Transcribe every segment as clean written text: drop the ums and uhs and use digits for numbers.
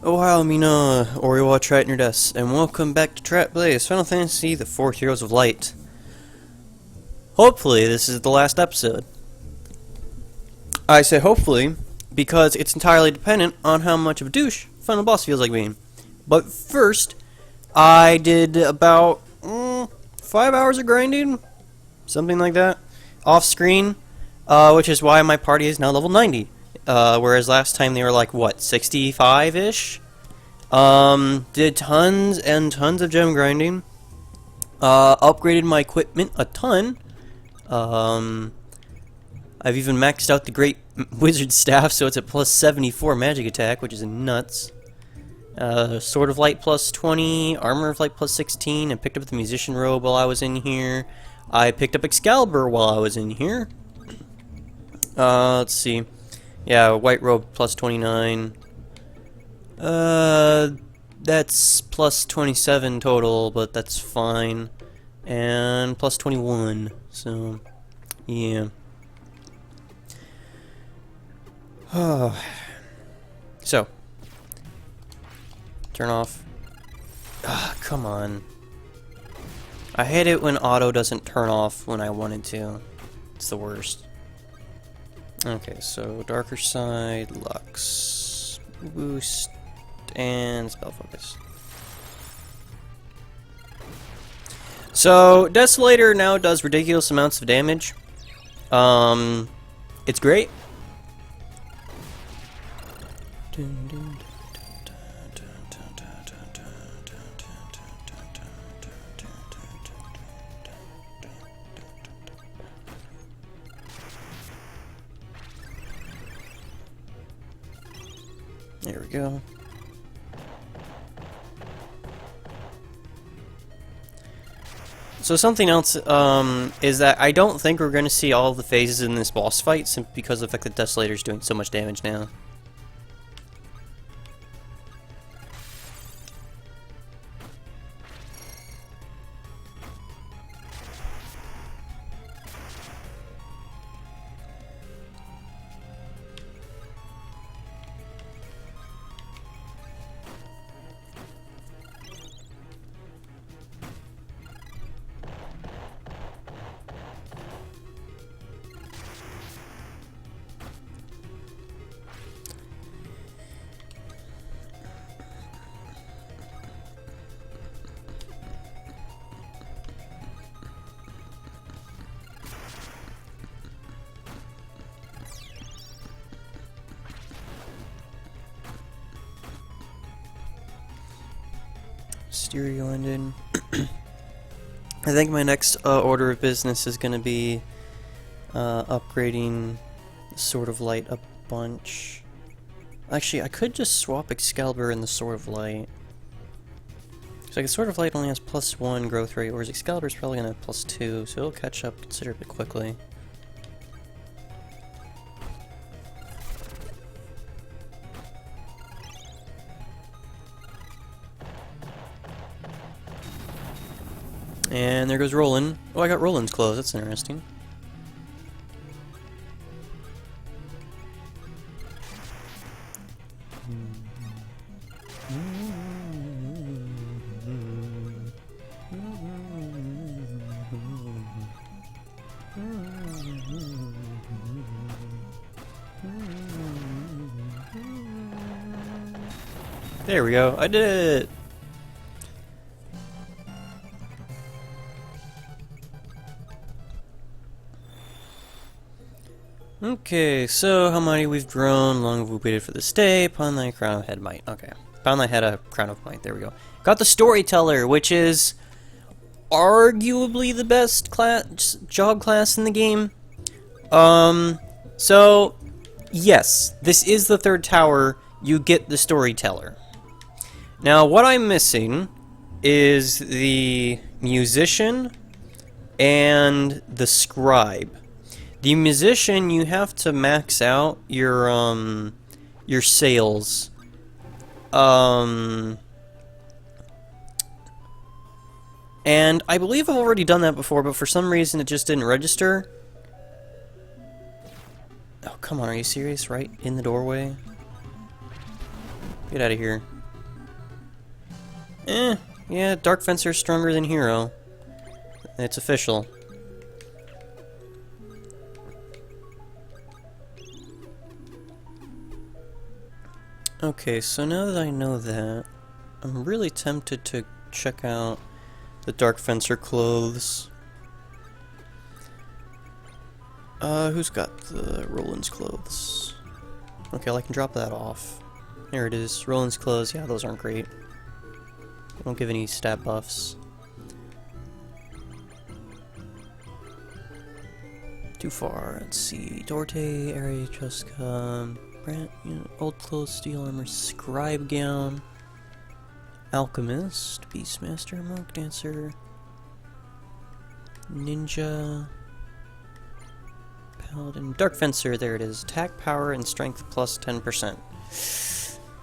Oh wow, Mina, Oriwa, Trat, and your desk, and welcome back to Trat Plays Final Fantasy, the Fourth Heroes of Light. Hopefully, this is the last episode. I say hopefully, because it's entirely dependent on how much of a douche Final Boss feels like being. But first, I did about 5 hours of grinding, something like that, off screen, which is why my party is now level 90. Whereas last time they were like, what, 65-ish? Did tons and tons of gem grinding. Upgraded my equipment a ton. I've even maxed out the Great Wizard Staff, so it's a plus 74 magic attack, which is nuts. Sword of Light plus 20, Armor of Light plus 16, and picked up the Musician Robe while I was in here. I picked up Excalibur while I was in here. Let's see. Yeah, White Robe plus 29. That's plus 27 total, but that's fine. And plus 21, so, yeah. So, turn off. Ah, come on. I hate it when auto doesn't turn off when I want it to. It's the worst. Okay, so darker side, Lux, boost, and spell focus. So Desolator now does ridiculous amounts of damage. It's great. There we go. So something else is that I don't think we're going to see all of the phases in this boss fight simply because of the fact that Desolator's doing so much damage now. Stereo ended. I think my next order of business is going to be upgrading Sword of Light a bunch. Actually, I could just swap Excalibur and the Sword of Light. So like, the Sword of Light only has plus 1 growth rate, whereas Excalibur's probably going to have plus 2, so it'll catch up considerably quickly. And there goes Roland. Oh, I got Roland's clothes. That's interesting. There we go. I did it! Okay, so how mighty we've grown, long have we waited for this day, upon thy crown of head might. Okay, upon thy head a crown of might, there we go. Got the Storyteller, which is arguably the best job class in the game. So, yes, this is the third tower, you get the Storyteller. Now, what I'm missing is the Musician and the Scribe. The Musician, you have to max out your sales. And I believe I've already done that before, but for some reason it just didn't register. Oh, come on, are you serious? Right in the doorway? Get out of here. Yeah, Dark Fencer's stronger than Hero. It's official. Okay, so now that I know that, I'm really tempted to check out the Dark Fencer clothes. Who's got the Roland's clothes? Okay, well, I can drop that off. There it is. Roland's clothes. Yeah, those aren't great. They don't give any stat buffs. Too far. Let's see. Dorte, Area, Juska, Brant, Old Clothes, Steel Armor, Scribe Gown, Alchemist, Beastmaster, Monk Dancer, Ninja, Paladin, Dark Fencer, there it is. Attack, power, and strength plus 10%.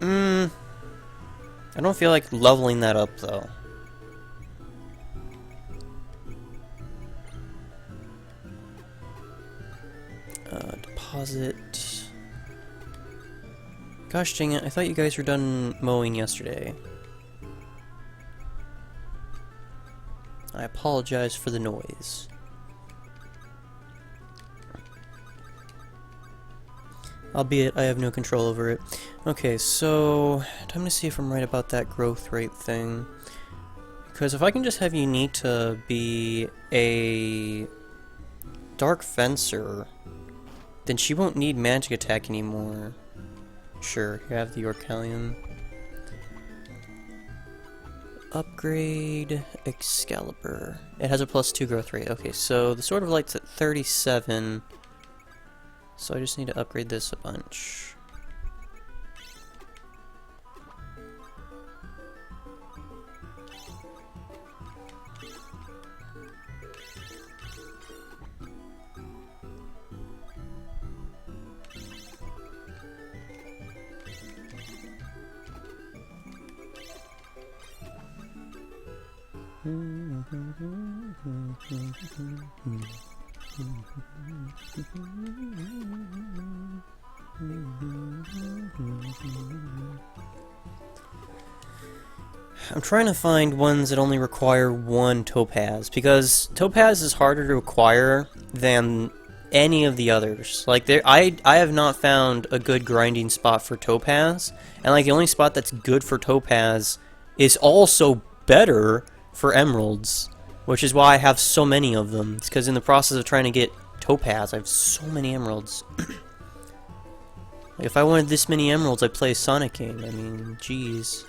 I don't feel like leveling that up, though. Deposit. Gosh dang it, I thought you guys were done mowing yesterday. I apologize for the noise. Albeit, I have no control over it. Okay, so time to see if I'm right about that growth rate thing. Because if I can just have Unita be a Dark Fencer, then she won't need magic attack anymore. Sure, you have the Orcalion. Upgrade Excalibur. It has a +2 growth rate. Okay, so the Sword of Light's at 37. So I just need to upgrade this a bunch. I'm trying to find ones that only require one topaz, because topaz is harder to acquire than any of the others. Like, I have not found a good grinding spot for topaz, and like the only spot that's good for topaz is also better for emeralds, which is why I have so many of them. It's because in the process of trying to get topaz, I have so many emeralds. Like, if I wanted this many emeralds, I'd play a Sonic game. I mean, jeez.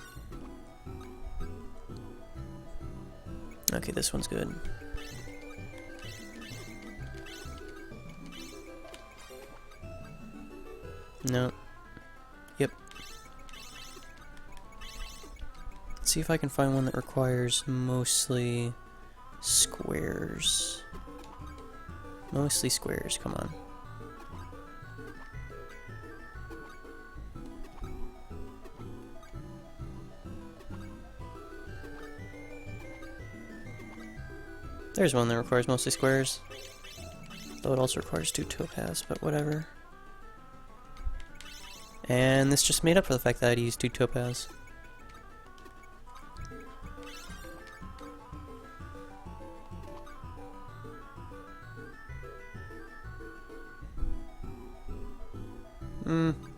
Okay, this one's good. No. Yep. Let's see if I can find one that requires mostly squares. Mostly squares, come on. There's one that requires mostly squares. Though it also requires 2 topaz, but whatever. And this just made up for the fact that I used 2 topaz.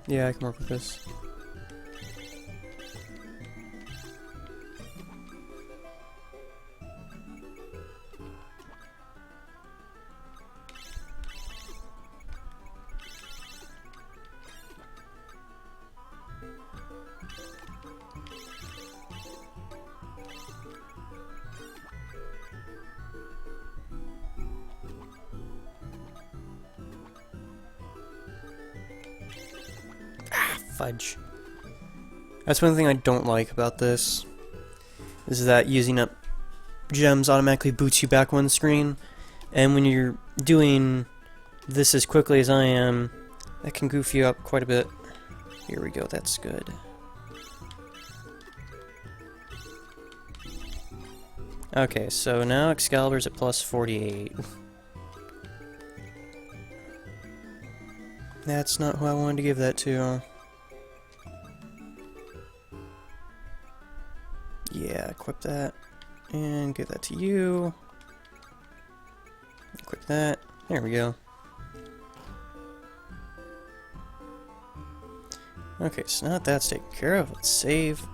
Yeah, I can work with this. Fudge. That's one thing I don't like about this, is that using up gems automatically boots you back one screen, and when you're doing this as quickly as I am, that can goof you up quite a bit. Here we go, that's good. Okay, so now Excalibur's at +48. That's not who I wanted to give that to. Yeah, equip that. And give that to you. Equip that. There we go. Okay, so now that that's taken care of, let's save.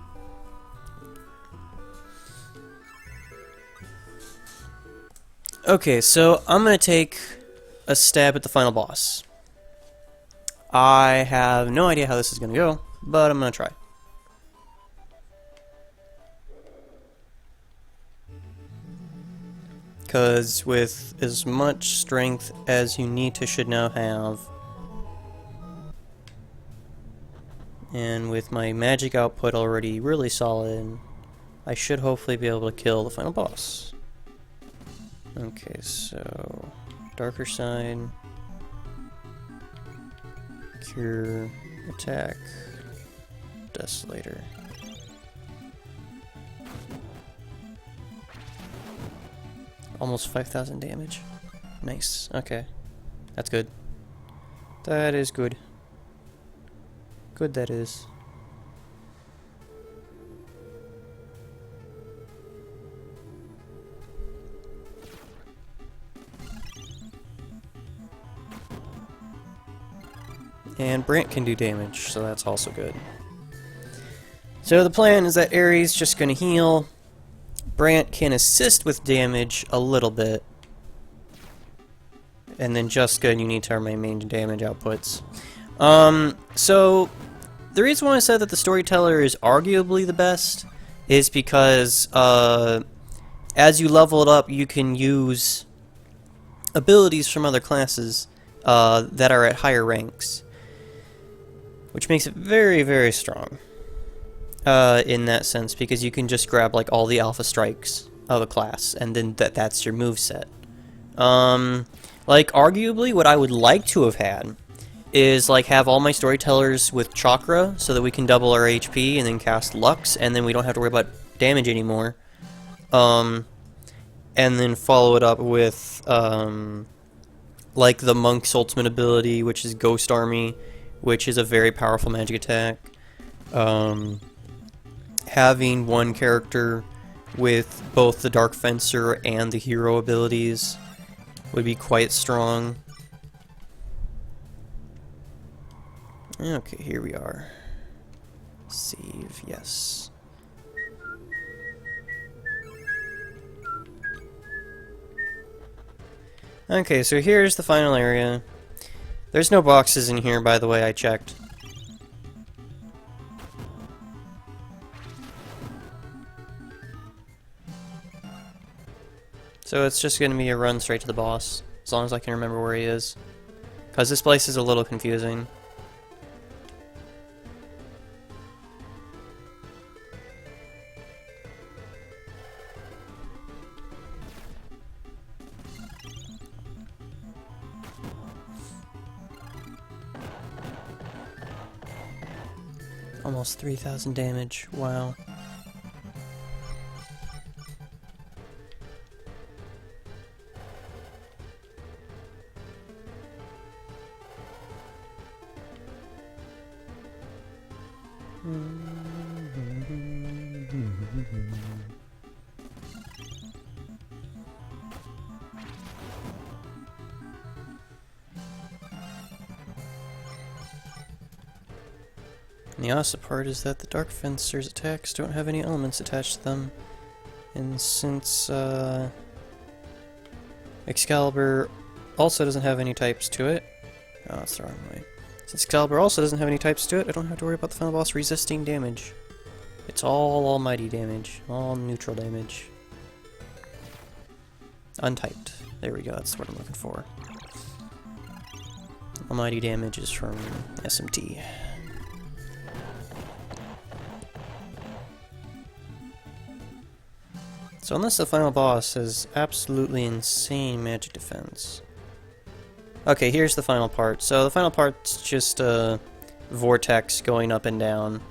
Okay, so I'm going to take a stab at the final boss. I have no idea how this is going to go, but I'm going to try. Because with as much strength as you need to should now have, and with my magic output already really solid, I should hopefully be able to kill the final boss. Okay, so darker side, cure, attack, desolator. Almost 5,000 damage. Nice. Okay. That's good. That is good. Good that is. And Brant can do damage, so that's also good. So the plan is that Ares just gonna heal. Brant can assist with damage a little bit. And then Juska and Unita are my main damage outputs. So the reason why I said that the Storyteller is arguably the best is because as you level it up, you can use abilities from other classes that are at higher ranks, which makes it very, very strong in that sense, because you can just grab like all the alpha strikes of a class, and then that's your moveset. Like, arguably, what I would like to have had is, like, have all my Storytellers with Chakra, so that we can double our HP and then cast Lux, and then we don't have to worry about damage anymore. And then follow it up with, like, the Monk's ultimate ability, which is Ghost Army, which is a very powerful magic attack. Having one character with both the Dark Fencer and the hero abilities would be quite strong. Okay, here we are. Save, yes. Okay, so here's the final area. There's no boxes in here, by the way, I checked. So it's just going to be a run straight to the boss, as long as I can remember where he is. Because this place is a little confusing. Almost 3,000 damage, wow. And the awesome part is that the Dark Fencer's attacks don't have any elements attached to them. And since Excalibur also doesn't have any types to it... Oh, that's the wrong way. Since Excalibur also doesn't have any types to it, I don't have to worry about the final boss resisting damage. It's all almighty damage. All neutral damage. Untyped. There we go, that's what I'm looking for. Almighty damage is from SMT. So unless the final boss has absolutely insane magic defense. Okay, here's the final part. So the final part's just a vortex going up and down,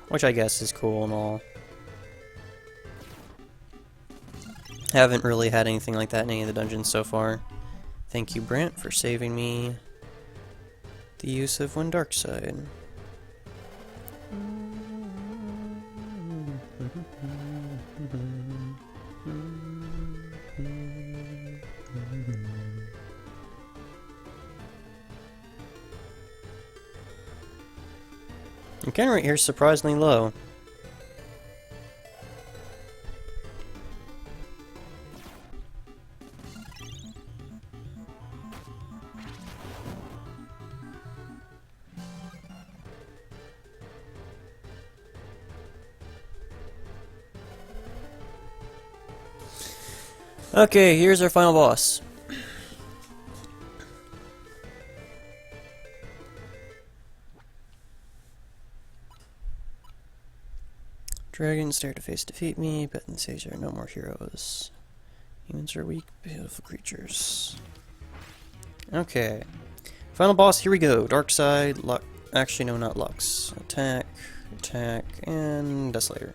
which I guess is cool and all. Haven't really had anything like that in any of the dungeons so far. Thank you, Brant, for saving me the use of one dark side. Encounter rate here is surprisingly low. Okay, here's our final boss. Dragons dare to face defeat me, but in Sage there are no more heroes. Humans are weak, beautiful creatures. Okay. Final boss, here we go. Dark side, Lux. Actually, no, not Lux. Attack, attack, and Desolator.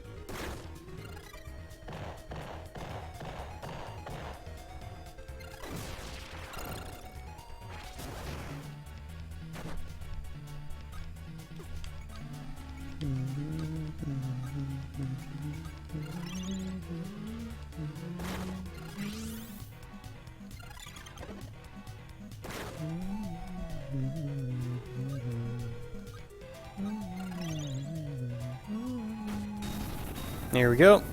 There we go.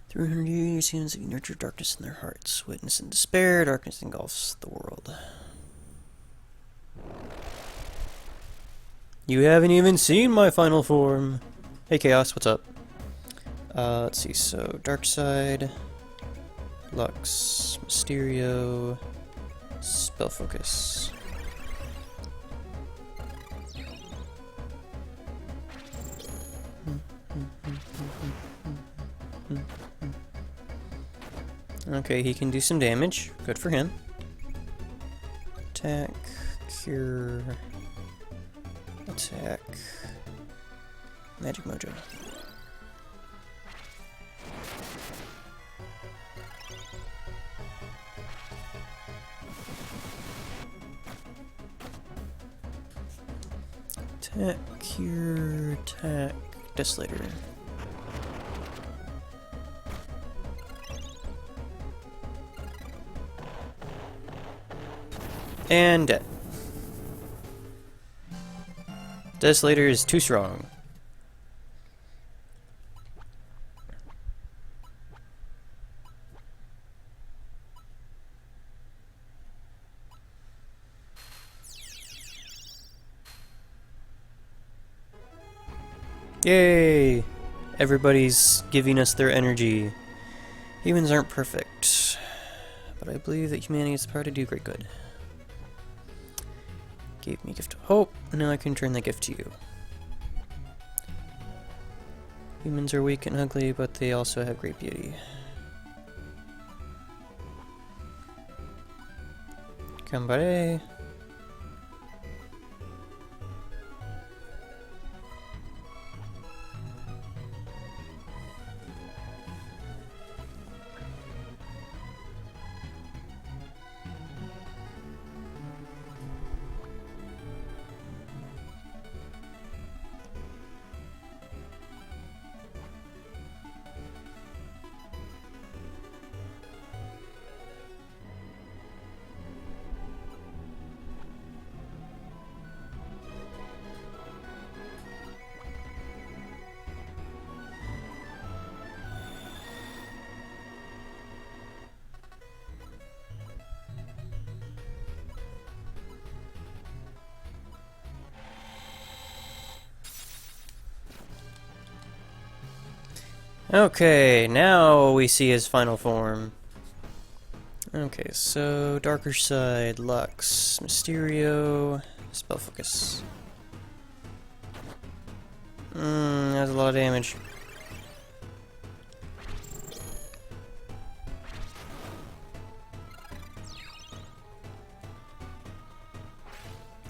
Through 100 years, humans have nurtured darkness in their hearts. Witness and despair, darkness engulfs the world. You haven't even seen my final form. Hey Chaos, what's up? Let's see, so Dark Side, Lux, Mysterio, Spell Focus. Okay, he can do some damage. Good for him. Attack, Cure, Attack, Magic Mojo. Attack, Cure, Attack, Desolator. And dead. Desolator is too strong. Yay! Everybody's giving us their energy. Humans aren't perfect, but I believe that humanity has the power to do great good. Gave me a gift of hope, and now I can turn that gift to you. Humans are weak and ugly, but they also have great beauty. Gambare. Okay, now we see his final form. Okay, so Darker Side, Lux, Mysterio, Spell Focus. That's a lot of damage.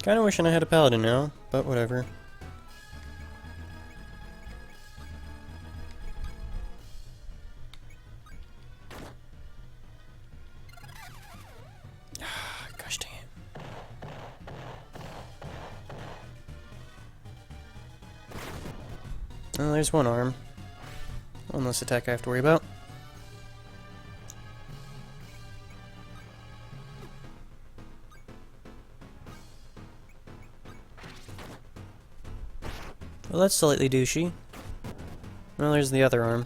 Kinda wishing I had a Paladin now, but whatever. Gosh dang it. Oh, there's one arm. One less attack I have to worry about. Well, that's slightly douchey. Well, there's the other arm.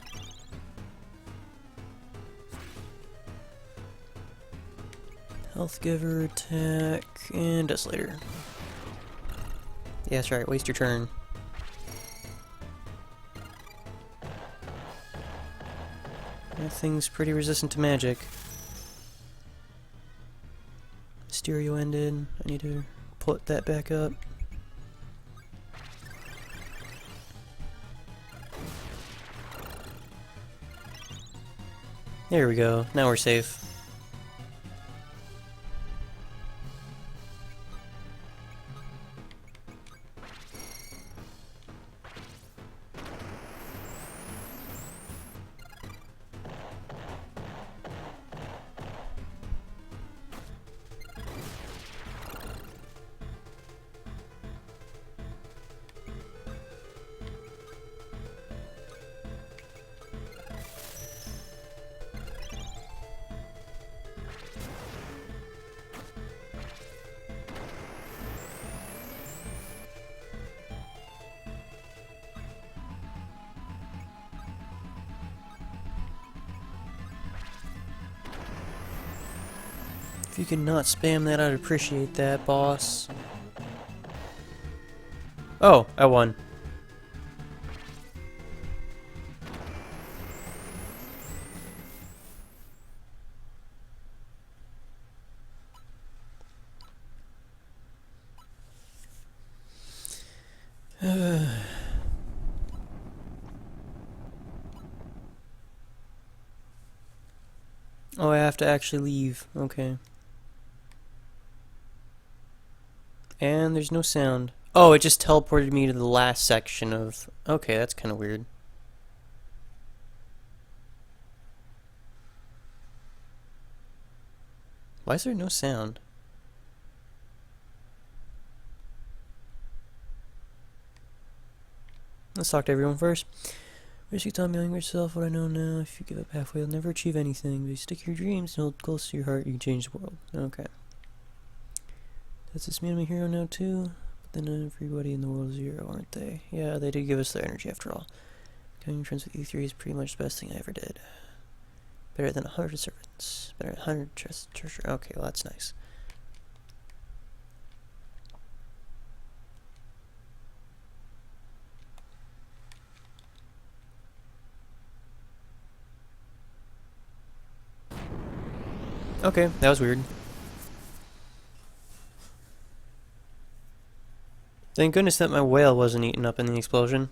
Health giver, attack, and desolator. Yeah, that's right, waste your turn. That thing's pretty resistant to magic. Stereo ended. I need to put that back up. There we go. Now we're safe. If you could not spam that, I'd appreciate that, boss. Oh, I won. Oh, I have to actually leave. Okay. And there's no sound. Oh, it just teleported me to the last section of... Okay, that's kind of weird. Why is there no sound? Let's talk to everyone first. Basically, tell me yourself what I know now. If you give up halfway, you'll never achieve anything. But you stick to your dreams and hold close to your heart, you can change the world. Okay. Does this mean I'm a hero now too? But then everybody in the world is a hero, aren't they? Yeah, they did give us their energy after all. Becoming friends with you three is pretty much the best thing I ever did. Better than 100 servants. Better than 100 treasure. Okay, well that's nice. Okay, that was weird. Thank goodness that my whale wasn't eaten up in the explosion.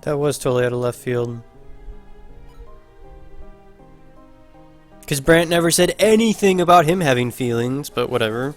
That was totally out of left field. Because Brant never said anything about him having feelings, but whatever.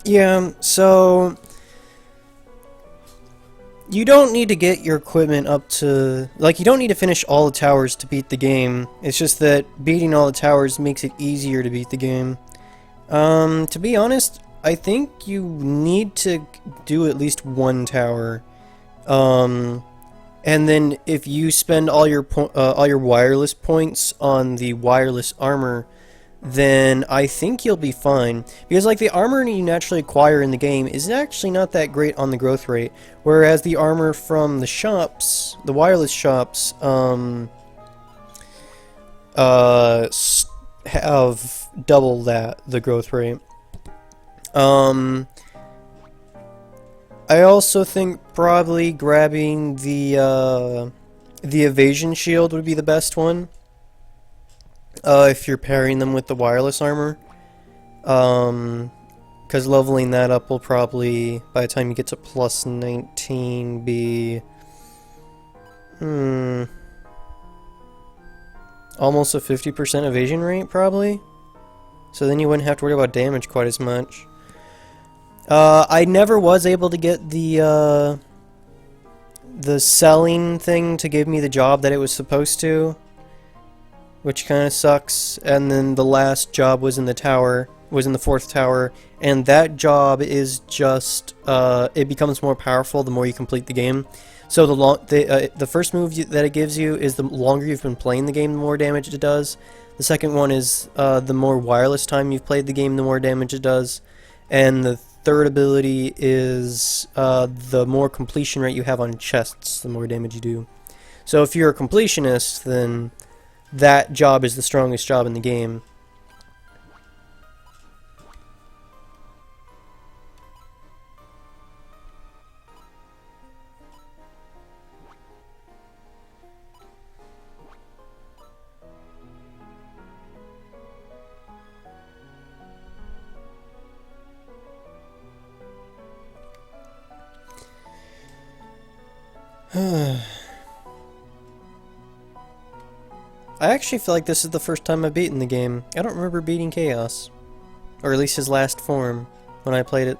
Yeah, so you don't need to get your equipment up to... Like, you don't need to finish all the towers to beat the game. It's just that beating all the towers makes it easier to beat the game. To be honest, I think you need to do at least one tower. And then if you spend all your wireless points on the wireless armor, then I think you'll be fine. Because, like, the armor you naturally acquire in the game is actually not that great on the growth rate, whereas the armor from the shops, the wireless shops, have double the growth rate. I also think probably grabbing the evasion shield would be the best one. If you're pairing them with the wireless armor. Because leveling that up will probably, by the time you get to plus 19, be... almost a 50% evasion rate, probably? So then you wouldn't have to worry about damage quite as much. I never was able to get the selling thing to give me the job that it was supposed to, which kind of sucks. And then the last job was in the tower, was in the 4th tower, and that job is just, it becomes more powerful the more you complete the game. So the first move that it gives you is the longer you've been playing the game, the more damage it does. The second one is the more wireless time you've played the game, the more damage it does. And the third ability is the more completion rate you have on chests, the more damage you do. So if you're a completionist, then that job is the strongest job in the game. I actually feel like this is the first time I've beaten the game. I don't remember beating Chaos. Or at least his last form, when I played it.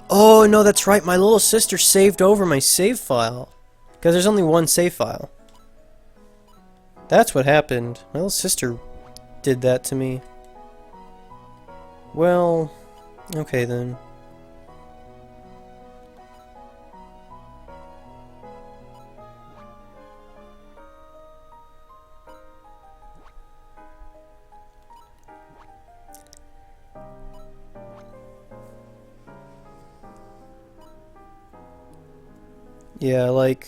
Oh, no, that's right, my little sister saved over my save file. Because there's only one save file. That's what happened. My little sister did that to me. Well, okay then. Yeah, like,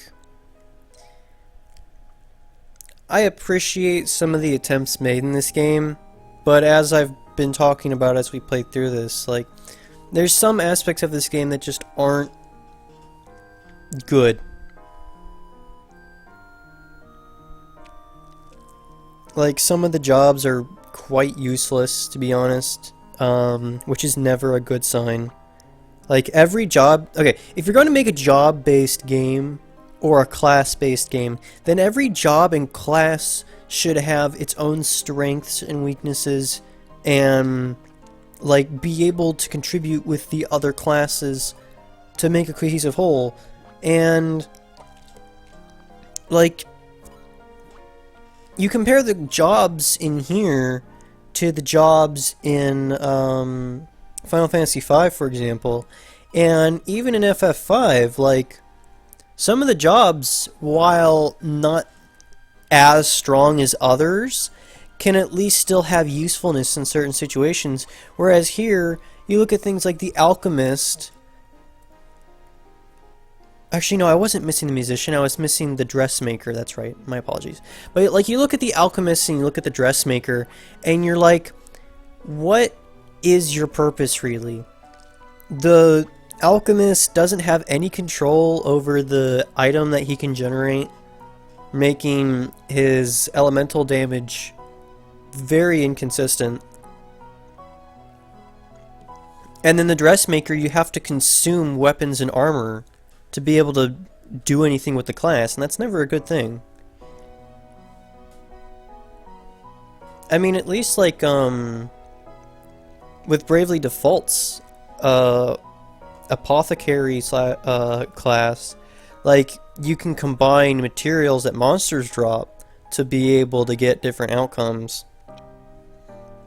I appreciate some of the attempts made in this game, but as I've been talking about as we played through this, like, there's some aspects of this game that just aren't good. Like, some of the jobs are quite useless, to be honest, which is never a good sign. Like, every job... Okay, if you're going to make a job-based game, or a class-based game, then every job and class should have its own strengths and weaknesses, and, like, be able to contribute with the other classes to make a cohesive whole. And, like, you compare the jobs in here to the jobs in, Final Fantasy V, for example, and even in FF5, like, some of the jobs, while not as strong as others, can at least still have usefulness in certain situations, whereas here, you look at things like the Alchemist. Actually, no, I wasn't missing the musician, I was missing the dressmaker, that's right, my apologies. But, like, you look at the Alchemist and you look at the dressmaker, and you're like, what is your purpose, really? The Alchemist doesn't have any control over the item that he can generate, making his elemental damage very inconsistent. And then the dressmaker, you have to consume weapons and armor to be able to do anything with the class, and that's never a good thing. I mean, at least, like, with Bravely Default's apothecary class, like, you can combine materials that monsters drop to be able to get different outcomes.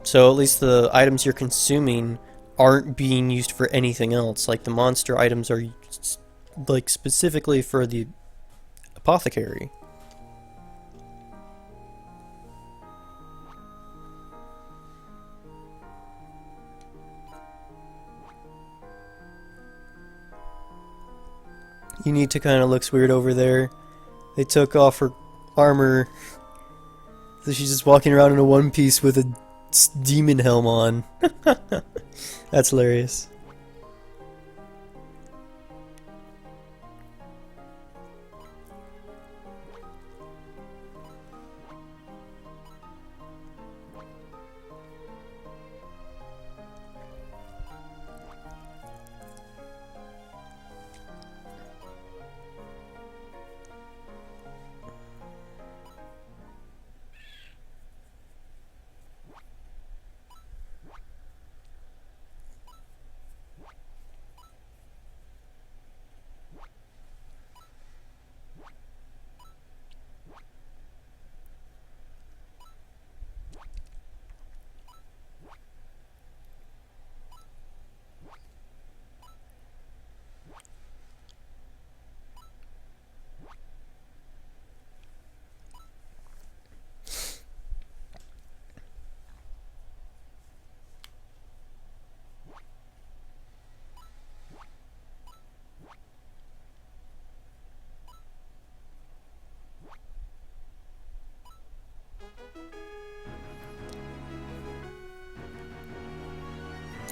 So at least the items you're consuming aren't being used for anything else. Like, the monster items are like specifically for the apothecary. Unita kind of looks weird over there. They took off her armor, so she's just walking around in a one piece with a demon helm on. That's hilarious.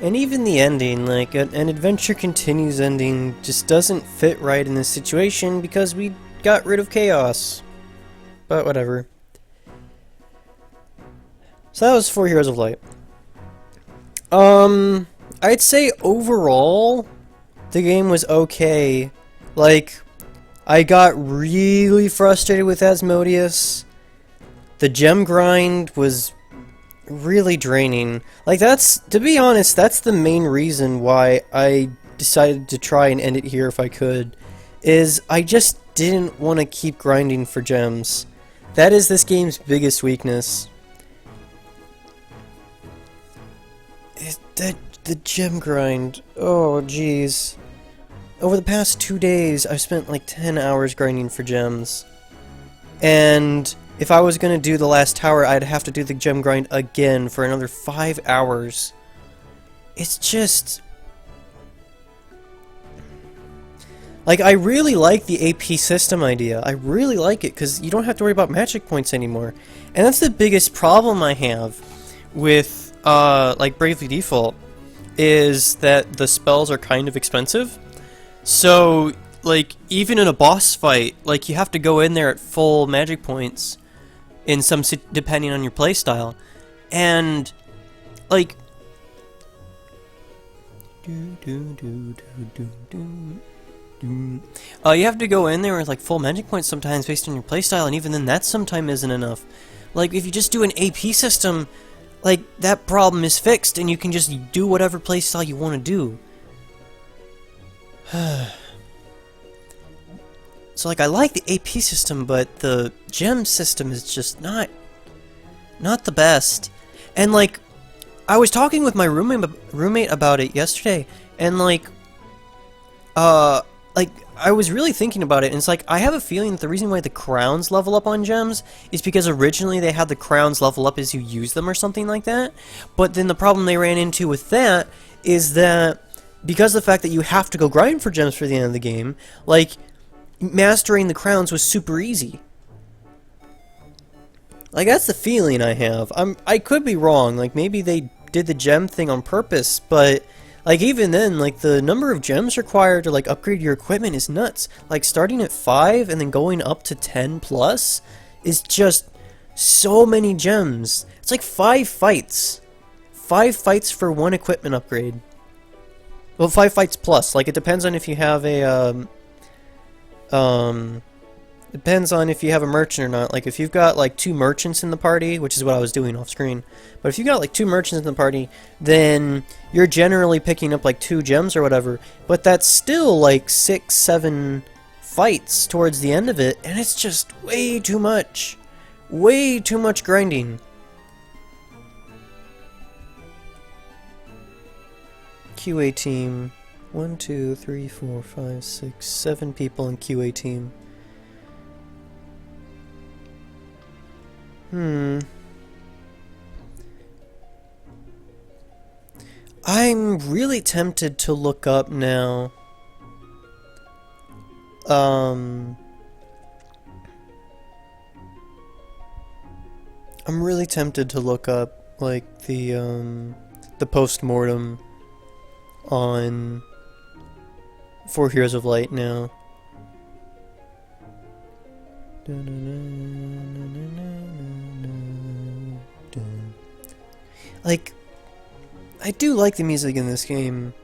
And even the ending, like, an adventure continues ending just doesn't fit right in this situation because we got rid of chaos. But whatever. So that was 4 Heroes of Light. I'd say overall, the game was okay. Like, I got really frustrated with Asmodeus. The gem grind was really draining. Like, that's, to be honest, that's the main reason why I decided to try and end it here if I could, is I just didn't want to keep grinding for gems. That is this game's biggest weakness. The gem grind. Oh, jeez. Over the past 2 days, I've spent like 10 hours grinding for gems. And if I was going to do the last tower, I'd have to do the gem grind again for another 5 hours. It's just... like, I really like the AP system idea. I really like it, because you don't have to worry about magic points anymore. And that's the biggest problem I have with, like, Bravely Default, is that the spells are kind of expensive. So, like, even in a boss fight, like, you have to go in there at full magic points, in some depending on your playstyle, and like, you have to go in there with like full magic points sometimes based on your playstyle, and even then, that sometimes isn't enough. Like, if you just do an AP system, like, that problem is fixed, and you can just do whatever playstyle you want to do. So, like, I like the AP system, but the gem system is just not the best. And, like, I was talking with my roommate about it yesterday, and, like, I was really thinking about it, and it's like, I have a feeling that the reason why the crowns level up on gems is because originally they had the crowns level up as you use them or something like that. But then the problem they ran into with that is that because of the fact that you have to go grind for gems for the end of the game, like, mastering the crowns was super easy. Like, that's the feeling I have. I could be wrong, like, maybe they did the gem thing on purpose, but, like, even then, like, the number of gems required to, like, upgrade your equipment is nuts. Like, starting at 5 and then going up to 10 plus is just so many gems. It's like 5 fights. 5 fights for 1 equipment upgrade. Well, 5 fights plus. Like, it depends on if you have a, Depends on if you have a merchant or not. Like, if you've got, like, 2 merchants in the party, which is what I was doing off screen, but if you've got, like, 2 merchants in the party, then you're generally picking up, like, 2 gems or whatever, but that's still, like, 6, 7 fights towards the end of it, and it's just way too much. Way too much grinding. QA team. 1, 2, 3, 4, 5, 6, 7 people in QA team. I'm really tempted to look up now. I'm really tempted to look up, like, the post-mortem on 4 Heroes of Light now. Like, I do like the music in this game.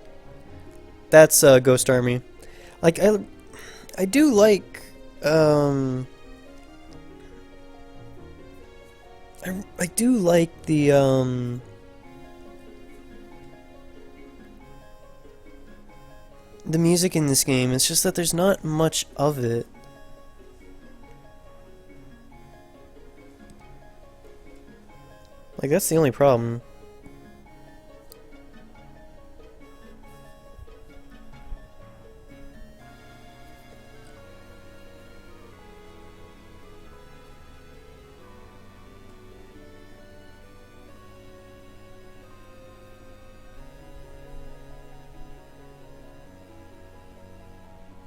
That's Ghost Army. Like, I do like I do like the music in this game. It's just that there's not much of it. Like, that's the only problem.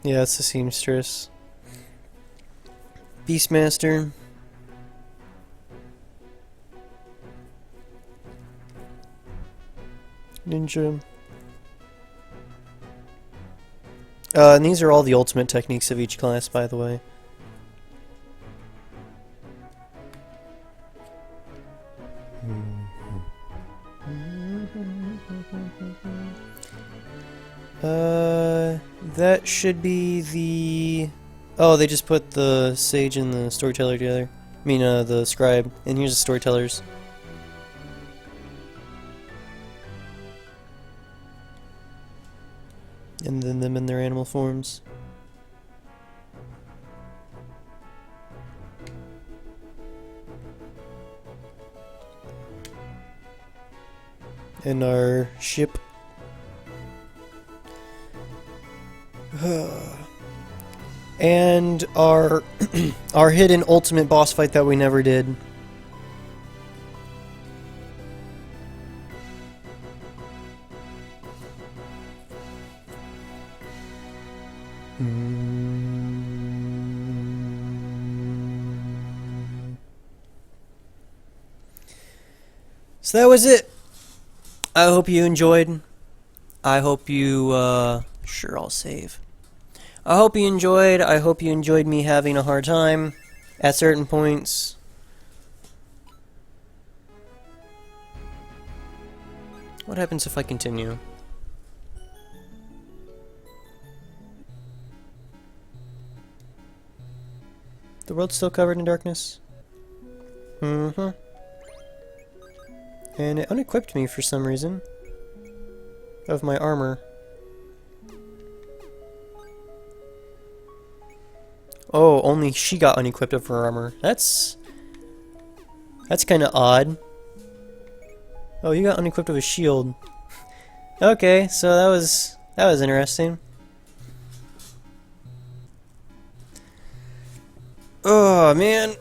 Yeah, it's the seamstress. Beastmaster. Ninja. And these are all the ultimate techniques of each class, by the way. That should be the... Oh, they just put the sage and the storyteller together. I mean, the scribe. And here's the storytellers. And then them in their animal forms. And our ship. And our our hidden ultimate boss fight that we never did. So that was it. I hope you enjoyed. I hope you, sure, I'll save. I hope you enjoyed. I hope you enjoyed me having a hard time at certain points. What happens if I continue? The world's still covered in darkness? Mm-hmm. And it unequipped me for some reason. Of my armor. Oh, only she got unequipped of her armor. That's kinda odd. Oh, you got unequipped of a shield. Okay, so that was interesting. Oh, man.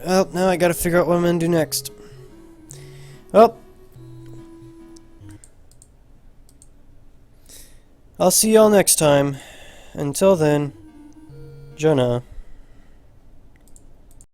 Well, now I gotta figure out what I'm gonna do next. Well, I'll see y'all next time. Until then, Jonah.